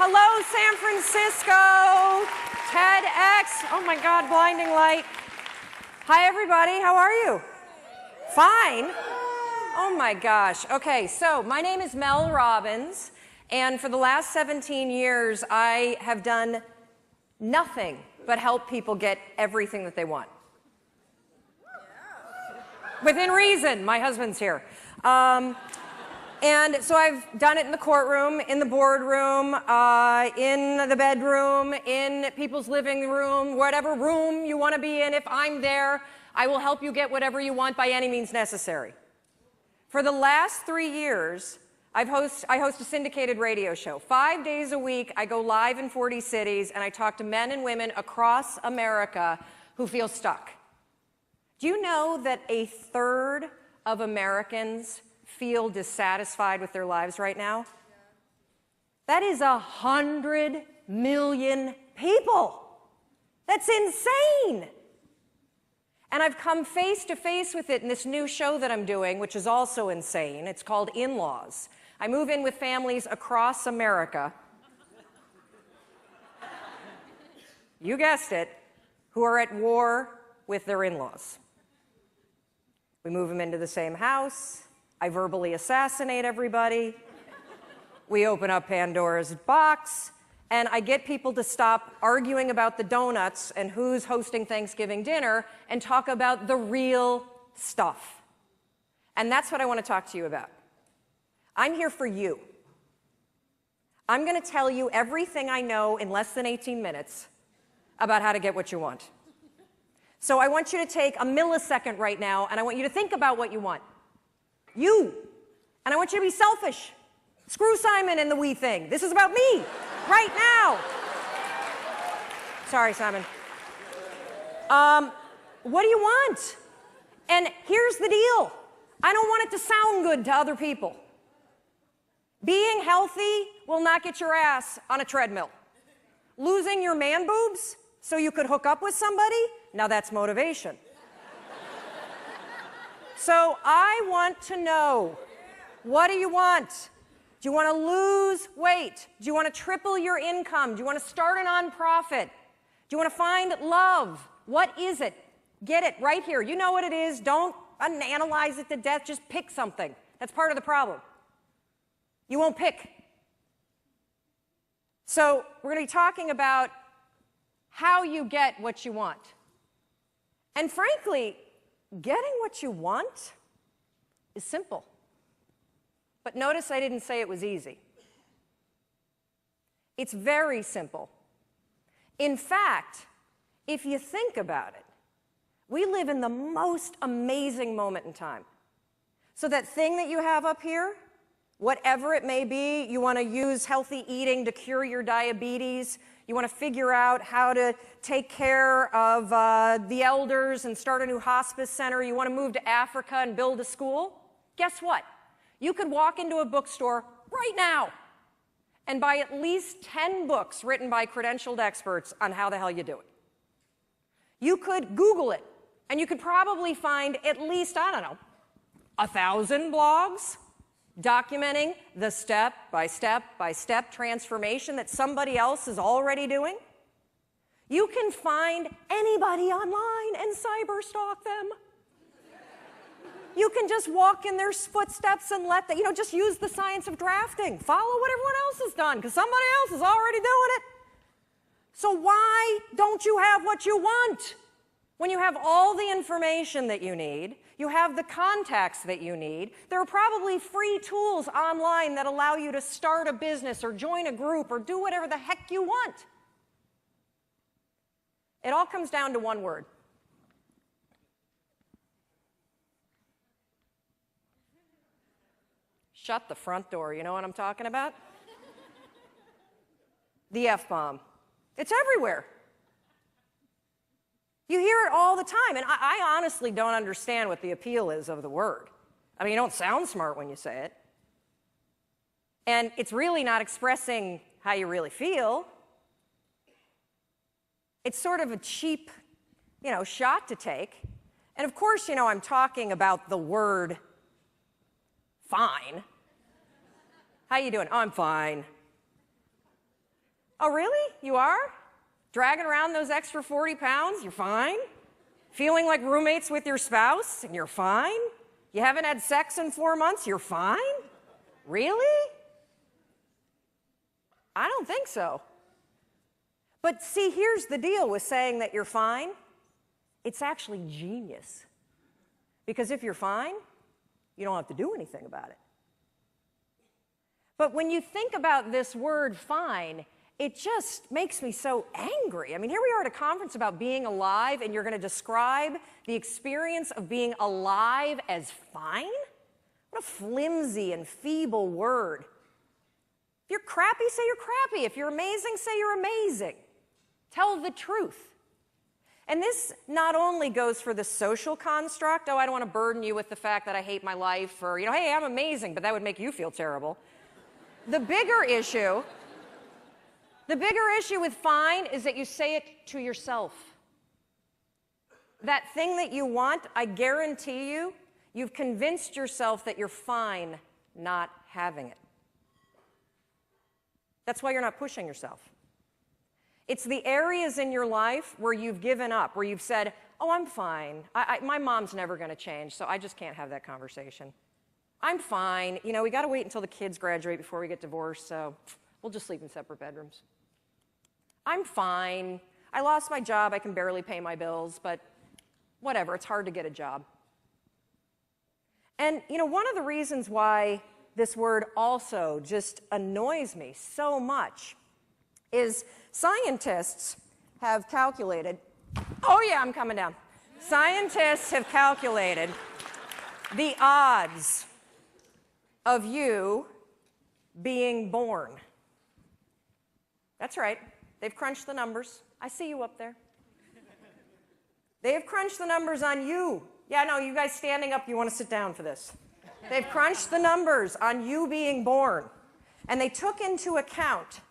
Hello, San Francisco. TEDx. Oh my God, blinding light. Hi, everybody. How are you? Fine. Oh my gosh. Okay, so my name is Mel Robbins, and for the last 17 years, I have done nothing but help people get everything that they want. Within reason. My husband's here. And so I've done it in the courtroom, in the boardroom, in the bedroom, in people's living room, whatever room you want to be in. If I'm there, I will help you get whatever you want by any means necessary. For the last 3 years, I host a syndicated radio show. 5 days a week, I go live in 40 cities, and I talk to men and women across America who feel stuck. Do you know that a third of Americans feel dissatisfied with their lives right now? That is 100 million people. That's insane. And I've come face to face with it in this new show that I'm doing, which is also insane. It's called In-Laws. I move in with families across America. You guessed it, who are at war with their in-laws. We move them into the same house. I verbally assassinate everybody. We open up Pandora's box, and I get people to stop arguing about the donuts and who's hosting Thanksgiving dinner and talk about the real stuff. And that's what I want to talk to you about. I'm here for you. I'm going to tell you everything I know in less than 18 minutes about how to get what you want. So I want you to take a millisecond right now, and I want you to think about what you want. You. And I want you to be selfish. Screw Simon and the we thing. This is about me, right now. Sorry, Simon. What do you want? And here's the deal. I don't want it to sound good to other people. Being healthy will not get your ass on a treadmill. Losing your man boobs so you could hook up with somebody, now that's motivation. So I want to know, what do you want? Do you want to lose weight? Do you want to triple your income? Do you want to start a nonprofit? Do you want to find love? What is it? Get it right here. You know what it is. Don't analyze it to death. Just pick something. That's part of the problem. You won't pick. So we're going to be talking about how you get what you want. And frankly, getting what you want is simple. But notice I didn't say it was easy. It's very simple. In fact, if you think about it, we live in the most amazing moment in time. So that thing that you have up here, whatever it may be, you want to use healthy eating to cure your diabetes, you want to figure out how to take care of the elders and start a new hospice center, you want to move to Africa and build a school, guess what? You could walk into a bookstore right now and buy at least 10 books written by credentialed experts on how the hell you do it. You could Google it, and you could probably find at least, I don't know, 1,000 blogs documenting the step-by-step transformation that somebody else is already doing. You can find anybody online and cyberstalk them. You can just walk in their footsteps and let them, just use the science of drafting. Follow what everyone else has done, because somebody else is already doing it. So why don't you have what you want? When you have all the information that you need, you have the contacts that you need, there are probably free tools online that allow you to start a business or join a group or do whatever the heck you want. It all comes down to one word. Shut the front door. You know what I'm talking about? The F-bomb. It's everywhere. You hear it all the time, and I honestly don't understand what the appeal is of the word. I mean, you don't sound smart when you say it. And it's really not expressing how you really feel. It's sort of a cheap, shot to take. And of course, I'm talking about the word fine. How you doing? Oh, I'm fine. Oh, really? You are? Dragging around those extra 40 pounds? You're fine? Feeling like roommates with your spouse? And you're fine? You haven't had sex in 4 months? You're fine? Really? I don't think so. But see, here's the deal with saying that you're fine. It's actually genius. Because if you're fine, you don't have to do anything about it. But when you think about this word fine, it just makes me so angry. I mean, here we are at a conference about being alive, and you're going to describe the experience of being alive as fine? What a flimsy and feeble word. If you're crappy, say you're crappy. If you're amazing, say you're amazing. Tell the truth. And this not only goes for the social construct, oh, I don't want to burden you with the fact that I hate my life, or, hey, I'm amazing, but that would make you feel terrible. The bigger issue with fine is that you say it to yourself. That thing that you want, I guarantee you, you've convinced yourself that you're fine not having it. That's why you're not pushing yourself. It's the areas in your life where you've given up, where you've said, oh, I'm fine. My mom's never going to change, so I just can't have that conversation. I'm fine. We got to wait until the kids graduate before we get divorced, so we'll just sleep in separate bedrooms. I'm fine. I lost my job. I can barely pay my bills, but whatever. It's hard to get a job. And, one of the reasons why this word also just annoys me so much is scientists have calculated, oh yeah, I'm coming down. Scientists have calculated the odds of you being born. That's right. They've crunched the numbers. I see you up there. They have crunched the numbers on you. Yeah, no, you guys standing up, you want to sit down for this. They've crunched the numbers on you being born. And they took into account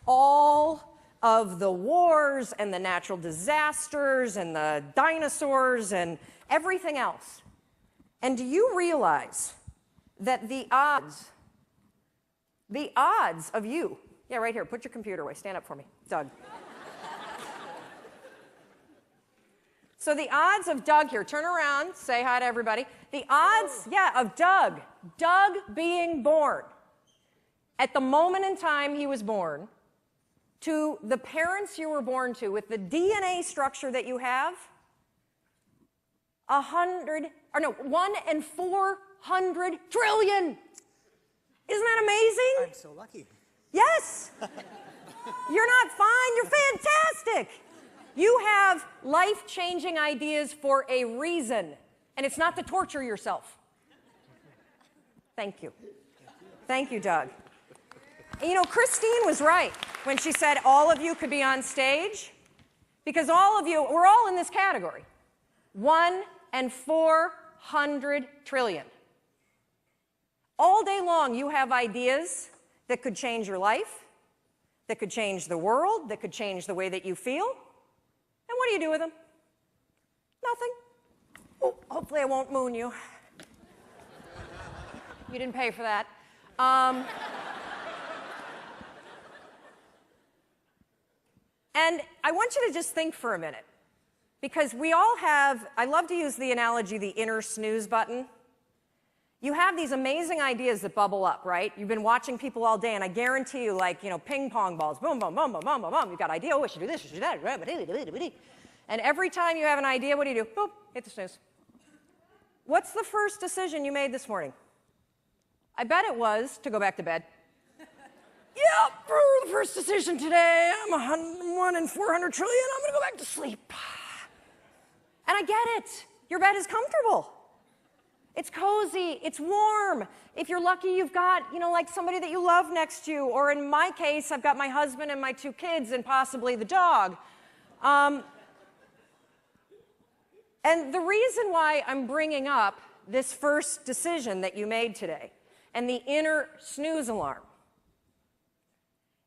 all of the wars and the natural disasters and the dinosaurs and everything else. And do you realize that the odds of you, yeah, right here, put your computer away, stand up for me, Doug. So the odds of Doug here, turn around, say hi to everybody. The odds, of Doug being born at the moment in time he was born, to the parents you were born to, with the DNA structure that you have, 1 in 400 trillion. Isn't that amazing? I'm so lucky. Yes. You're not fine, you're fantastic. You have life-changing ideas for a reason, and it's not to torture yourself. Thank you. Thank you, Doug. And Christine was right when she said all of you could be on stage, because all of you, we're all in this category. 1 in 400 trillion. All day long, you have ideas that could change your life, that could change the world, that could change the way that you feel. And what do you do with them? Nothing. Oh, hopefully I won't moon you. You didn't pay for that. And I want you to just think for a minute, because we all have, I love to use the analogy, the inner snooze button. You have these amazing ideas that bubble up, right? You've been watching people all day, and I guarantee you, ping pong balls, boom, boom, boom, boom, boom, boom, boom. You've got an idea, oh, I should do this, I should do that. And every time you have an idea, what do? Boop, hit the snooze. What's the first decision you made this morning? I bet it was to go back to bed. Yep, the first decision today, I'm 1 in 400 trillion, I'm going to go back to sleep. And I get it. Your bed is comfortable. It's cozy, it's warm. If you're lucky, you've got, somebody that you love next to you. Or in my case, I've got my husband and my 2 kids and possibly the dog. And the reason why I'm bringing up this first decision that you made today and the inner snooze alarm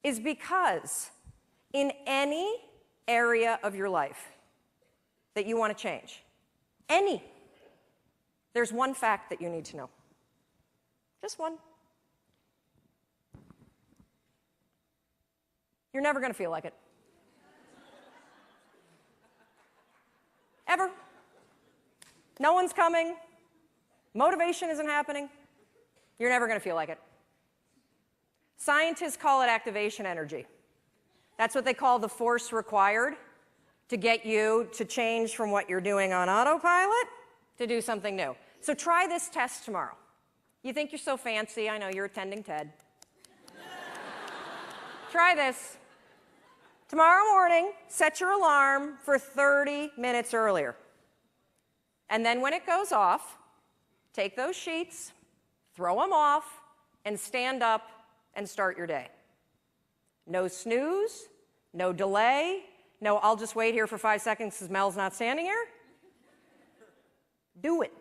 is because in any area of your life that you want to change, there's one fact that you need to know. Just one. You're never going to feel like it. Ever. No one's coming. Motivation isn't happening. You're never going to feel like it. Scientists call it activation energy. That's what they call the force required to get you to change from what you're doing on autopilot to do something new. So try this test tomorrow. You think you're so fancy. I know you're attending TED. Try this. Tomorrow morning, set your alarm for 30 minutes earlier. And then when it goes off, take those sheets, throw them off, and stand up and start your day. No snooze, no delay, no I'll just wait here for 5 seconds because Mel's not standing here. Do it.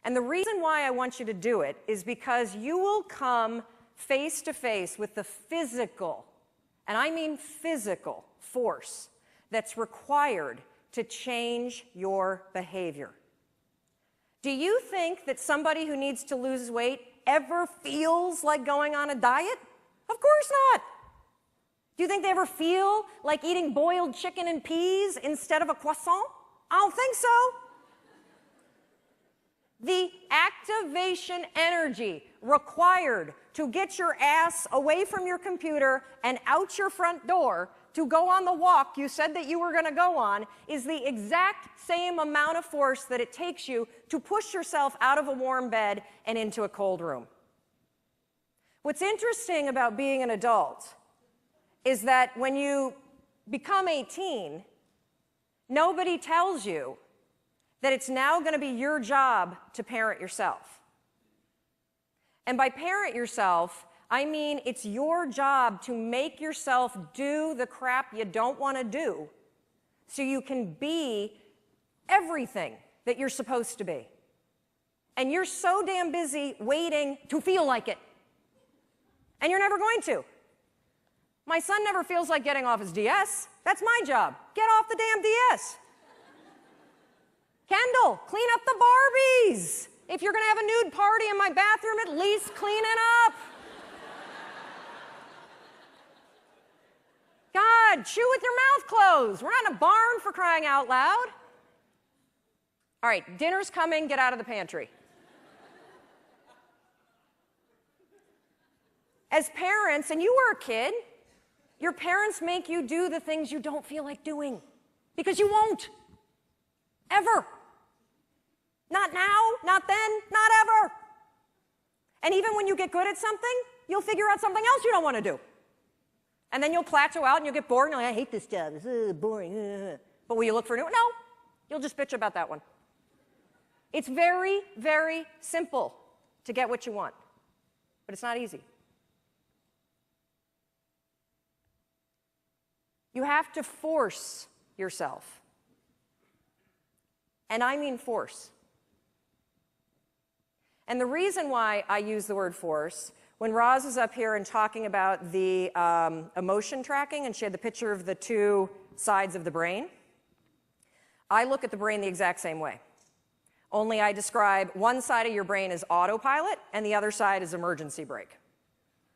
And the reason why I want you to do it is because you will come face to face with the physical, and I mean physical, force that's required to change your behavior. Do you think that somebody who needs to lose weight ever feels like going on a diet? Of course not. Do you think they ever feel like eating boiled chicken and peas instead of a croissant? I don't think so. The activation energy required to get your ass away from your computer and out your front door to go on the walk you said that you were going to go on is the exact same amount of force that it takes you to push yourself out of a warm bed and into a cold room. What's interesting about being an adult is that when you become 18, nobody tells you that it's now going to be your job to parent yourself. And by parent yourself, I mean it's your job to make yourself do the crap you don't want to do so you can be everything that you're supposed to be. And you're so damn busy waiting to feel like it. And you're never going to. My son never feels like getting off his DS. That's my job. Get off the damn DS. Kendall, clean up the Barbies. If you're going to have a nude party in my bathroom, at least clean it up. God, chew with your mouth closed. We're not in a barn for crying out loud. All right, dinner's coming. Get out of the pantry. As parents, and you were a kid, your parents make you do the things you don't feel like doing because you won't. Ever. Not now, not then, not ever. And even when you get good at something, you'll figure out something else you don't want to do. And then you'll plateau out and you'll get bored and you're like, I hate this job, it's boring. But will you look for a new one? No, you'll just bitch about that one. It's very, very simple to get what you want, but it's not easy. You have to force yourself. And I mean force. And the reason why I use the word force, when Roz was up here and talking about the emotion tracking, and she had the picture of the two sides of the brain, I look at the brain the exact same way. Only I describe one side of your brain as autopilot, and the other side is emergency brake.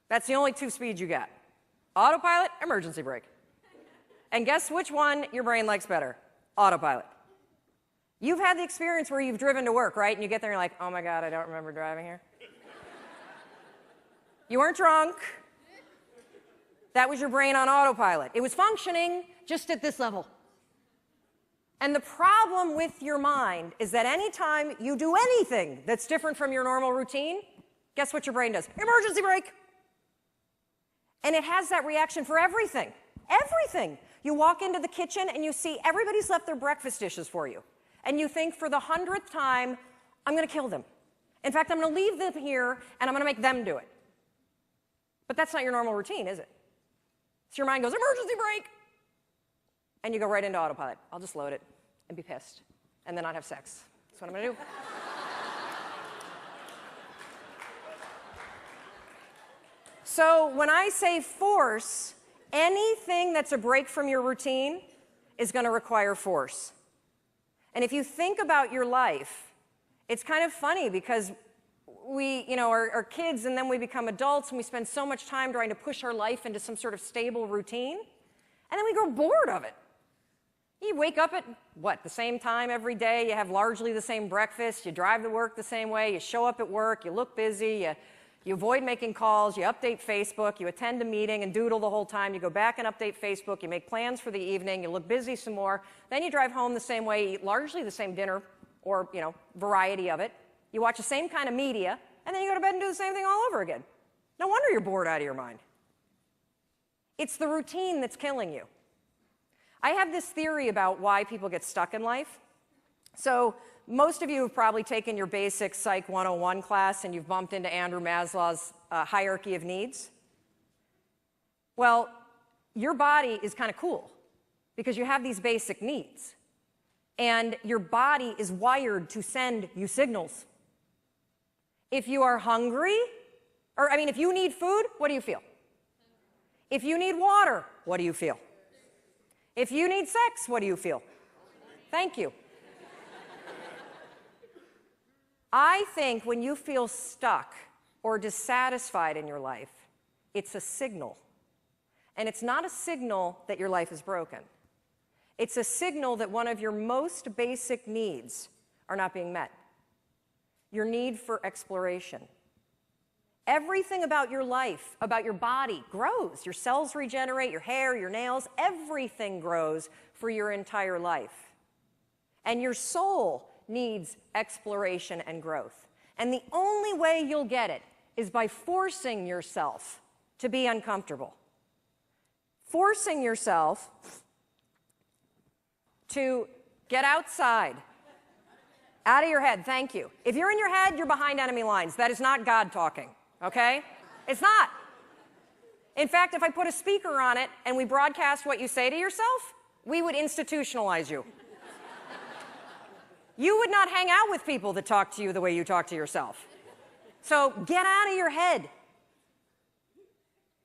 That's the only two speeds you get. Autopilot, emergency brake. And guess which one your brain likes better? Autopilot. You've had the experience where you've driven to work, right? And you get there and you're like, oh my God, I don't remember driving here. You weren't drunk. That was your brain on autopilot. It was functioning just at this level. And the problem with your mind is that anytime you do anything that's different from your normal routine, guess what your brain does? Emergency brake. And it has that reaction for everything. Everything. You walk into the kitchen and you see everybody's left their breakfast dishes for you. And you think for the 100th time, I'm going to kill them. In fact, I'm going to leave them here and I'm going to make them do it. But that's not your normal routine, is it? So your mind goes, emergency brake. And you go right into autopilot. I'll just load it and be pissed and then not have sex. That's what I'm going to do. So when I say force, anything that's a break from your routine is going to require force. And if you think about your life, it's kind of funny because we, are kids, and then we become adults, and we spend so much time trying to push our life into some sort of stable routine, and then we grow bored of it. You wake up at, the same time every day, you have largely the same breakfast, you drive to work the same way, you show up at work, you look busy, you avoid making calls, you update Facebook, you attend a meeting and doodle the whole time, you go back and update Facebook, you make plans for the evening, you look busy some more, then you drive home the same way, eat largely the same dinner, or, variety of it. You watch the same kind of media, and then you go to bed and do the same thing all over again. No wonder you're bored out of your mind. It's the routine that's killing you. I have this theory about why people get stuck in life. So most of you have probably taken your basic Psych 101 class, and you've bumped into Andrew Maslow's hierarchy of needs. Well, your body is kind of cool because you have these basic needs. And your body is wired to send you signals. If you are hungry, if you need food, what do you feel? If you need water, what do you feel? If you need sex, what do you feel? Thank you. I think when you feel stuck or dissatisfied in your life, it's a signal. And it's not a signal that your life is broken. It's a signal that one of your most basic needs are not being met. Your need for exploration. Everything about your life, about your body, grows. Your cells regenerate, your hair, your nails, everything grows for your entire life. And your soul needs exploration and growth. And the only way you'll get it is by forcing yourself to be uncomfortable. Forcing yourself to get outside. Out of your head, thank you. If you're in your head, you're behind enemy lines. That is not God talking, okay? It's not. In fact, if I put a speaker on it and we broadcast what you say to yourself, we would institutionalize you. You would not hang out with people that talk to you the way you talk to yourself. So get out of your head.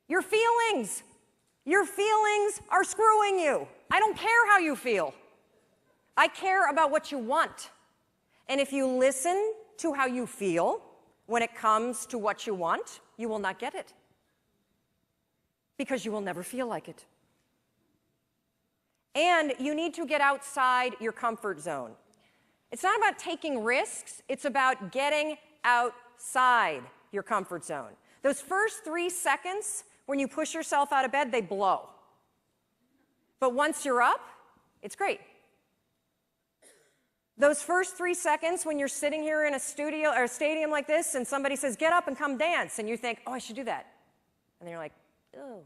Your feelings are screwing you. I don't care how you feel. I care about what you want. And if you listen to how you feel when it comes to what you want, you will not get it. Because you will never feel like it. And you need to get outside your comfort zone. It's not about taking risks, it's about getting outside your comfort zone. Those first 3 seconds when you push yourself out of bed, they blow. But once you're up, it's great. Those first 3 seconds when you're sitting here in a studio or a stadium like this and somebody says, get up and come dance, and you think, oh, I should do that. And then you're like, oh.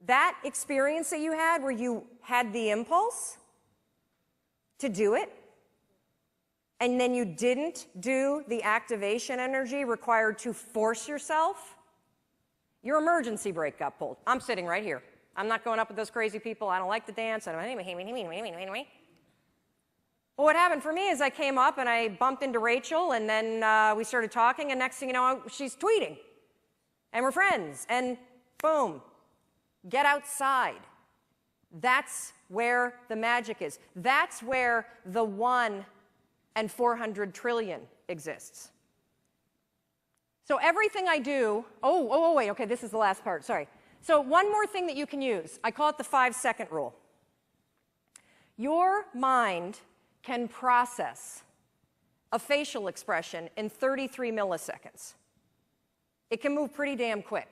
That experience that you had where you had the impulse to do it, and then you didn't do the activation energy required to force yourself, your emergency brake got pulled. I'm sitting right here. I'm not going up with those crazy people. I don't like to dance. But what happened for me is I came up and I bumped into Rachel, and then we started talking, and next thing you know, she's tweeting. And we're friends. And boom, get outside. That's where the magic is. That's where the 1 in 400 trillion exists. So everything I do, wait, okay, this is the last part, sorry. So one more thing that you can use. I call it the 5-second rule. Your mind can process a facial expression in 33 milliseconds. It can move pretty damn quick.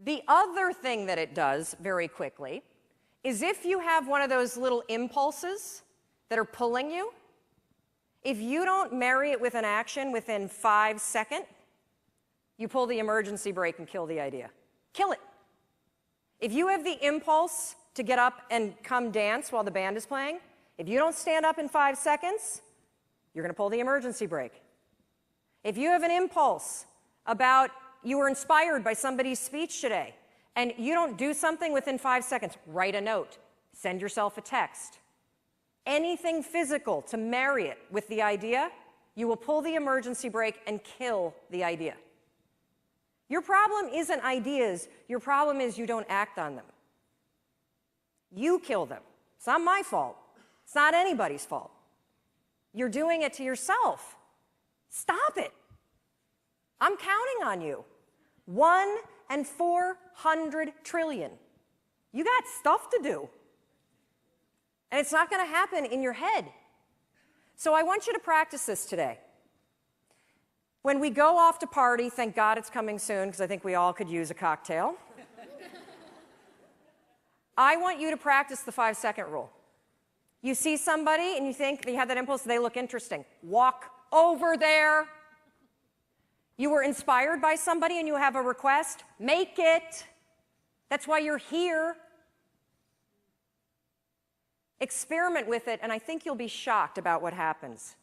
The other thing that it does very quickly is if you have one of those little impulses that are pulling you, if you don't marry it with an action within 5 seconds, you pull the emergency brake and kill the idea. Kill it. If you have the impulse to get up and come dance while the band is playing, if you don't stand up in 5 seconds, you're going to pull the emergency brake. If you have an impulse about you were inspired by somebody's speech today, and you don't do something within 5 seconds, write a note, send yourself a text. Anything physical to marry it with the idea, you will pull the emergency brake and kill the idea. Your problem isn't ideas. Your problem is you don't act on them. You kill them. It's not my fault. It's not anybody's fault. You're doing it to yourself. Stop it. I'm counting on you. 1 in 400 trillion. You got stuff to do. And it's not going to happen in your head. So I want you to practice this today. When we go off to party, thank God it's coming soon because I think we all could use a cocktail. I want you to practice the 5-second rule. You see somebody and you think you have that impulse, they look interesting. Walk over there. You were inspired by somebody and you have a request, make it. That's why you're here. Experiment with it, and I think you'll be shocked about what happens.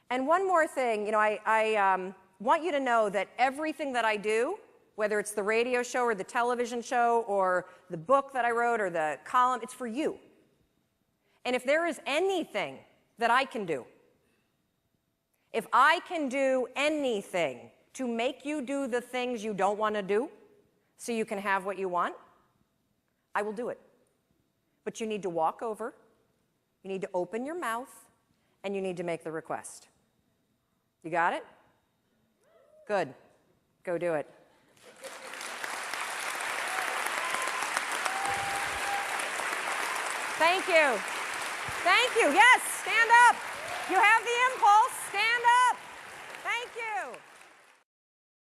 And one more thing, I want you to know that everything that I do, whether it's the radio show or the television show or the book that I wrote or the column, it's for you. And if there is anything that I can do, if I can do anything to make you do the things you don't want to do so you can have what you want, I will do it. But you need to walk over, you need to open your mouth, and you need to make the request. You got it? Good. Go do it. Thank you. Thank you. Yes, stand up. You have the impulse. Stand